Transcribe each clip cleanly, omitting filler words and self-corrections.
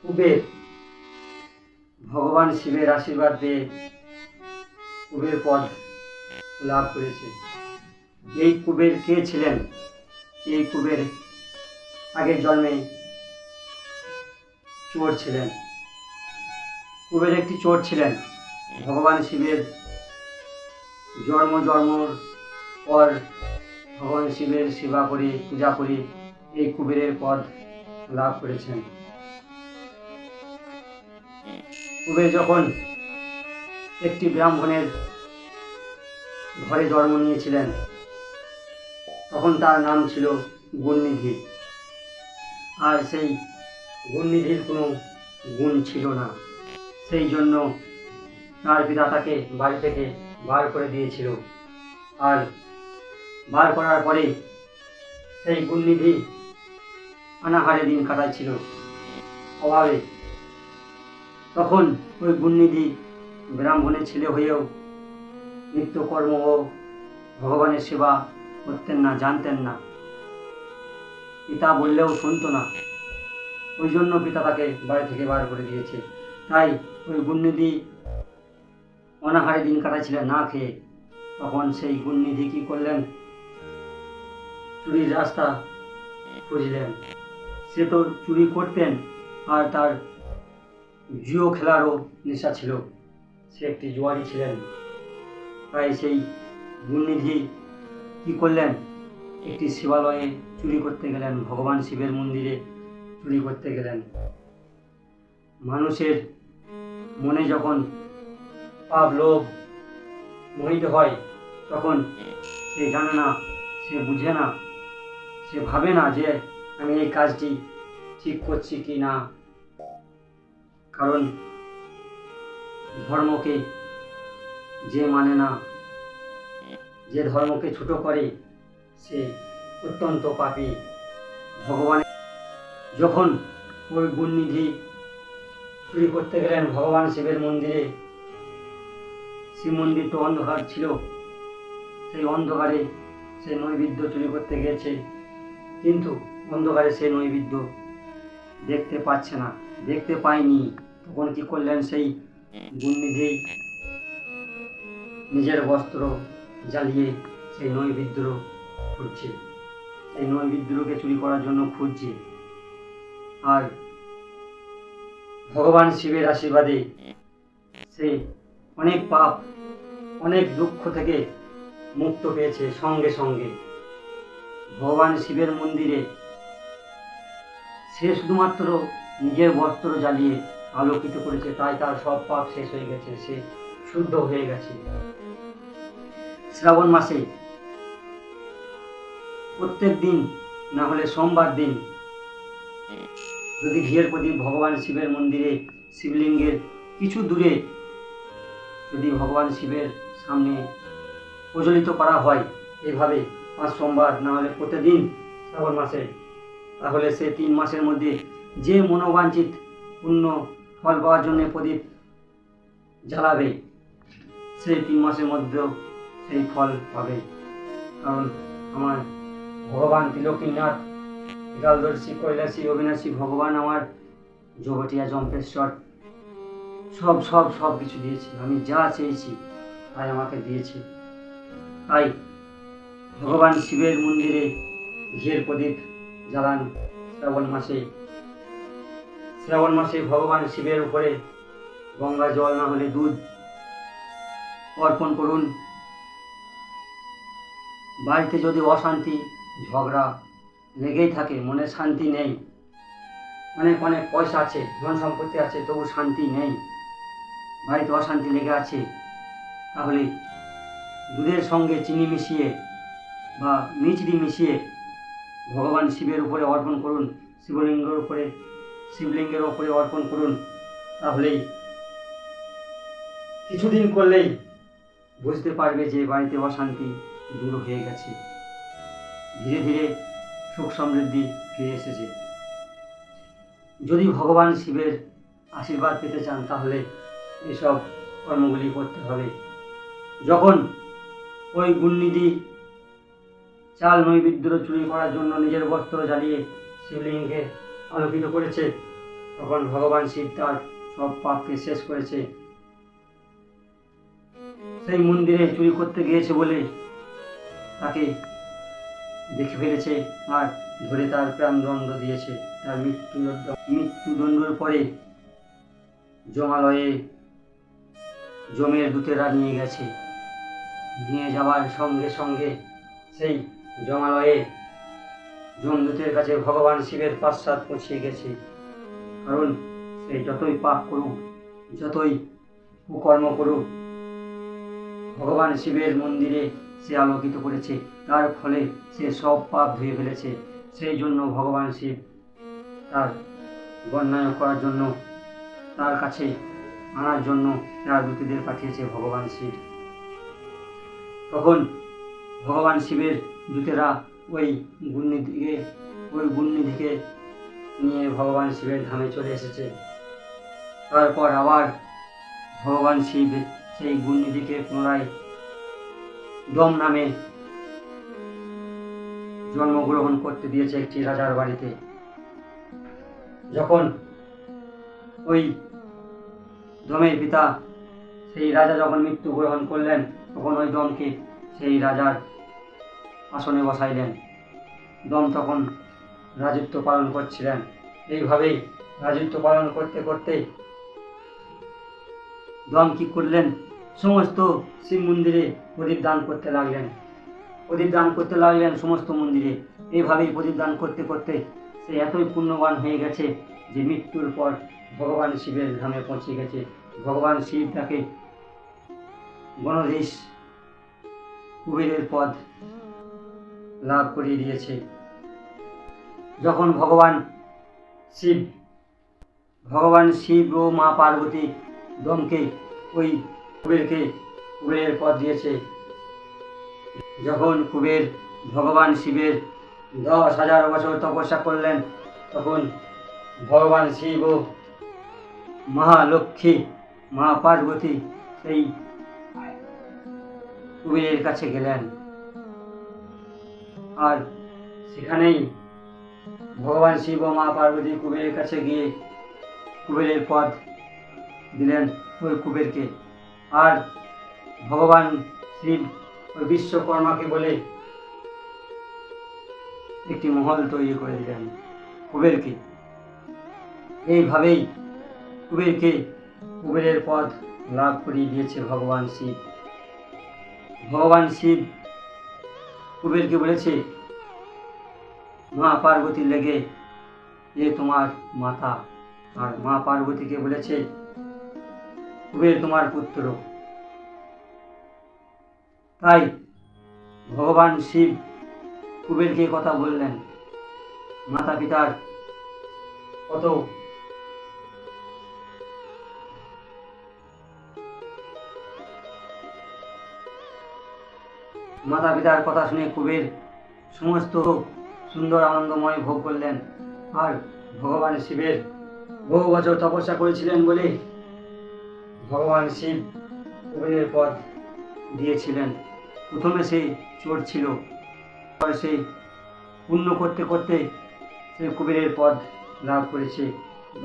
কুবের ভগবান শিবের আশীর্বাদ পেয়ে কুবের পদ লাভ করেছে। এই কুবের কে ছিলেন? এই কুবের আগের জন্মে চোর ছিলেন। কুবের একটি চোর ছিলেন। ভগবান শিবের জন্মর পর ভগবান শিবের সেবা করে পূজা করে এই কুবেরের পদ লাভ করেছেন। কুবের যখন একটি ব্রাহ্মণের ঘরে জন্ম নিয়েছিলেন তখন তার নাম ছিল গুণনিধি। আর সেই গুণনিধির কোনো গুণ ছিল না, সেই জন্য তার পিতা তাকে বাড়ি থেকে বার করে দিয়েছিল। আর বার করার পরে সেই গুণনিধি অনাহারে দিন কাটাচ্ছিল, অভাবে। তখন ওই গুণনিধি ব্রাহ্মণের ছেলে হয়েও নিত্যকর্ম ও ভগবানের সেবা করতেন না, জানতেন না। পিতা বললেও শুনতো না, ওই জন্য পিতা তাকে বাড়ি থেকে বার করে দিয়েছে। তাই ওই গুণনিধি অনাহারে দিন কাটাচ্ছিলেন না খেয়ে। তখন সেই গুণনিধি কি করলেন? চুরির রাস্তা খুঁজলেন। সে তো চুরি করতেন, আর তার জুয়ো খেলারও নেশা ছিল, সে একটি জুয়ারি ছিলেন। তাই সেই গুণনিধি কি করলেন? একটি শিবালয়ে চুরি করতে গেলেন, ভগবান শিবের মন্দিরে চুরি করতে গেলেন। মানুষের মনে যখন পাপ লোভ মোহিত হয় তখন সে জানে না, সে বুঝে না, সে ভাবে না যে আমি এই কাজটি ঠিক করছি কি না। কারণ ধর্মকে যে মানে না, যে ধর্মকে ছোট করে, সে অত্যন্ত পাপী। ভগবান যখন ওই গুণনিধি চুরি করতে গেলেন ভগবান শিবের মন্দিরে, শিব মন্দির তো অন্ধকার ছিল, সেই অন্ধকারে সে নৈবেদ্য চুরি করতে গেছে, কিন্তু অন্ধকারে সে নৈবেদ্য দেখতে পাচ্ছে না, দেখতে পায়নি। তখন কি করলেন? সেই গুণনিধি নিজের বস্ত্র জ্বালিয়ে সেই নৈবেদ্য খুঁজছে, সেই নৈবেদ্যকে চুরি করার জন্য খুঁজছে। আর ভগবান শিবের আশীর্বাদে সে অনেক পাপ, অনেক দুঃখ থেকে মুক্ত পেয়েছে। সঙ্গে সঙ্গে ভগবান শিবের মন্দিরে সে শুধুমাত্র নিজের বস্ত্র জ্বালিয়ে আলোকিত করেছে, তাই তার সব পাপ শেষ হয়ে গেছে, সে শুদ্ধ হয়ে গেছে। শ্রাবণ মাসে প্রত্যেক দিন, না হলে সোমবার দিন, যদি ঘিয়ের প্রদীপ ভগবান শিবের মন্দিরে শিবলিঙ্গের কিছু দূরে যদি ভগবান শিবের সামনে প্রজ্বলিত করা হয়, এভাবে 5 সোমবার, না হলে প্রতিদিন শ্রাবণ মাসে, তাহলে সে 3 মাসের মধ্যে যে মনোবাঞ্ছিত পূর্ণ ফল পাওয়ার জন্য প্রদীপ জ্বালাবে, সে 3 মাসের মধ্যেও সেই ফল পাবে। কারণ আমার ভগবান তিলকীনাথ, বিকালদর্শী, কৈলাসী, অবিনাশী ভগবান আমার জগটিয়া জম্পেশ্বর সব সব সব কিছু দিয়েছে। আমি যা চেয়েছি তাই আমাকে দিয়েছে। তাই ভগবান শিবের মন্দিরে ঘিয়ের প্রদীপ জ্বালান শ্রাবণ মাসে। শ্রাবণ মাসে ভগবান শিবের উপরে গঙ্গা জল, না হলে দুধ অর্পণ করুন। বাড়িতে যদি অশান্তি ঝগড়া লেগেই থাকে, মনে শান্তি নেই, অনেক অনেক পয়সা আছে, ধন সম্পত্তি আছে, তবু শান্তি নেই, বাড়িতে অশান্তি লেগে আছে, তাহলে দুধের সঙ্গে চিনি মিশিয়ে বা মিছরি মিশিয়ে ভগবান শিবের উপরে অর্পণ করুন, শিবলিঙ্গের উপরে অর্পণ করুন। তাহলেই কিছুদিন করলেই বুঝতে পারবে যে বাড়িতে অশান্তি দূর হয়ে গেছে, ধীরে ধীরে সুখ সমৃদ্ধি ফিরে এসেছে। যদি ভগবান শিবের আশীর্বাদ পেতে চান তাহলে এসব কর্মগুলি করতে হবে। যখন ওই গুণনিধি চাল নৈবেদ্য চুরি করার জন্য নিজের বস্ত্র জ্বালিয়ে শিবলিঙ্গকে আলোকিত করেছে, তখন ভগবান শিব তার সব পাপকে শেষ করেছে। সেই মন্দিরে চুরি করতে গিয়েছে বলে তাকে দেখে ফেলেছে আর ধরে তার প্রাণদণ্ড দিয়েছে। তার মৃত্যুদণ্ডের পরে যমালয়ে যমের দূতেরা নিয়ে গেছে। নিয়ে যাওয়ার সঙ্গে সঙ্গে সেই যমালয়ে যমদূতের কাছে ভগবান শিবের পাশ্চাৎ পৌঁছে গেছে। কারণ সে যতই পাপ করুক, যতই কুকর্ম করুক, ভগবান শিবের মন্দিরে সে আলোকিত করেছে, তার ফলে সে সব পাপ ধুয়ে ফেলেছে। সেই জন্য ভগবান শিব তার বন্যায় করার জন্য, তার কাছে আনার জন্য তার দূতদের পাঠিয়েছে ভগবান শিব। তখন ভগবান শিবের দূতেরা ওই গুণনিধিকে নিয়ে ভগবান শিবের ধামে চলে এসেছে। তারপর আবার ভগবান শিব সেই গুণনিধিকে পুনরায় দম নামে জন্মগ্রহণ করতে দিয়েছে একটি রাজার বাড়িতে। যখন ওই দমের পিতা সেই রাজা যখন মৃত্যুগ্রহণ করলেন, তখন ওই দমকে সেই রাজার আসনে বসাইলেন। দম তখন রাজত্ব পালন করছিলেন। এইভাবেই রাজত্ব পালন করতে করতে দম কি করলেন, সমস্ত শিব মন্দিরে প্রদীপ দান করতে লাগলেন সমস্ত মন্দিরে। এইভাবেই প্রদীপ দান করতে করতে সে এতই পুণ্যবান হয়ে গেছে যে মৃত্যুর পর ভগবান শিবের ধামে পৌঁছে গেছে। ভগবান শিব তাকে গণধীশ কুবেরের পদ লাভ করিয়ে দিয়েছে। যখন ভগবান শিব ও মা পার্বতী দমকে ওই কুবেরের পদ দিয়েছে, যখন কুবের ভগবান শিবের 10,000 বছর তপস্যা করলেন, তখন ভগবান শিব ও মহালক্ষ্মী মা পার্বতী সেই কুবেরের কাছে গেলেন। আর সেখানেই ভগবান শিব ও মা পার্বতী কুবেরের কাছে গিয়ে কুবেরের পদ দিলেন ওই কুবেরকে। আর ভগবান শিব ওই বিশ্বকর্মাকে বলে একটি মহল তৈরি করে দিলেন কুবেরকে। এইভাবেই কুবেরের পদ লাভ করিয়ে দিয়েছে ভগবান শিব। ভগবান শিব কুবেরকে বলেছে, মা পার্বতীর লেগে এ তোমার মাতা। আর মা পার্বতীকে বলেছে, কুবের তোমার পুত্র। তাই ভগবান শিব কুবেরকে কথা বললেন। মাতা পিতার কথা শুনে কুবের সমস্ত সুন্দর আনন্দময় ভোগ করলেন। আর ভগবান শিবের বহু বছর তপস্যা করেছিলেন বলে ভগবান শিব কুবেরের পদ দিয়েছিলেন। প্রথমে সে চোর ছিল, পরে সে পুণ্য করতে করতে সে কুবেরের পদ লাভ করেছে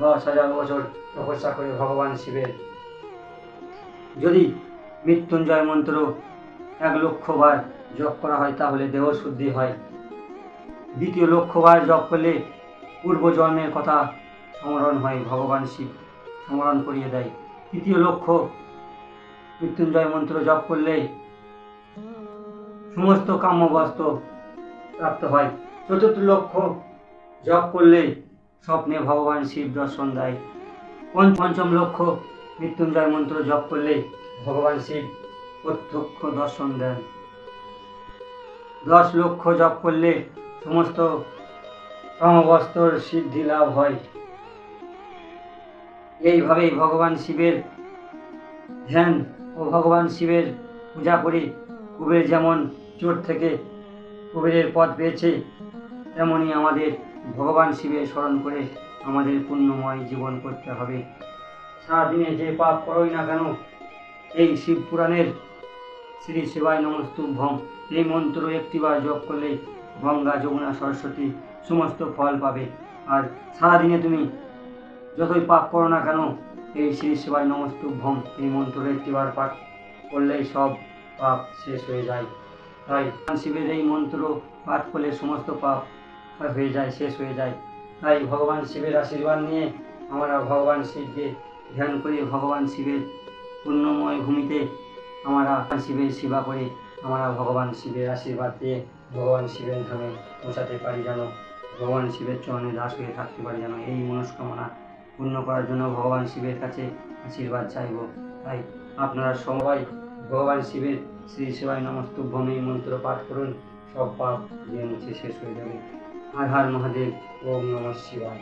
10,000 বছর তপস্যা করে ভগবান শিবের। যদি মৃত্যুঞ্জয় মন্ত্র 1,00,000 বার জপ করা হয় তাহলে দেহ শুদ্ধি হয়। 2 লক্ষ বার জপ করলে পূর্বজন্মের কথা স্মরণ হয়, ভগবান শিব স্মরণ করিয়ে দেয়। 3 লক্ষ মৃত্যুঞ্জয় মন্ত্র জপ করলে সমস্ত কাম্য বস্তু প্রাপ্ত হয়। 4 লক্ষ জপ করলে স্বপ্নে ভগবান শিব দর্শন দেয়। 5 লক্ষ মৃত্যুঞ্জয় মন্ত্র জপ করলে ভগবান শিব প্রত্যক্ষ দর্শন দেন। 10 লক্ষ জপ করলে সমস্ত কামবস্তুর সিদ্ধি লাভ হয়। এইভাবেই ভগবান শিবের ধ্যান ও ভগবান শিবের পূজা করে কুবের যেমন চোর থেকে কুবেরের পদ পেয়েছে, তেমনি আমাদের ভগবান শিবের স্মরণ করে আমাদের পুণ্যময় জীবন করতে হবে। সারাদিনে যে পাপ করোই না কেন, এই শিব পুরাণের শ্রী শিবায় নমস্তুভ্যং এই মন্ত্র 1টি বার জপ করলে গঙ্গা, যমুনা, সরস্বতী সমস্ত ফল পাবে। আর সারাদিনে তুমি যতই পাপ করো না কেন, এই শ্রী শিবায় নমস্তুভ্যম এই মন্ত্র একটিবার পাঠ করলেই সব পাপ শেষ হয়ে যায়। তাই ভগবান শিবের এই মন্ত্র পাঠ করলে সমস্ত পাপ হয়ে যায়, শেষ হয়ে যায়। তাই ভগবান শিবের আশীর্বাদ নিয়ে আমরা ভগবান শিবকে ধ্যান করি। ভগবান শিবের পুণ্যময় ভূমিতে আমরা শিবের সেবা করে আমরা ভগবান শিবের আশীর্বাদ দিয়ে ভগবান শিবের ধামে পৌঁছাতে পারি, যেন ভগবান শিবের চরণে দাস হয়ে থাকতে পারি, যেন এই মনস্কামনা পূর্ণ করার জন্য ভগবান শিবের কাছে আশীর্বাদ চাইব। তাই আপনারা সবাই ভগবান শিবের শ্রী শিবায় নমস্তুভ্যম এই মন্ত্র পাঠ করুন, সব পাপ ধুয়ে মুছে শেষ হয়ে যাবে। হর হর মহাদেব, ওম নমঃ শিবায়।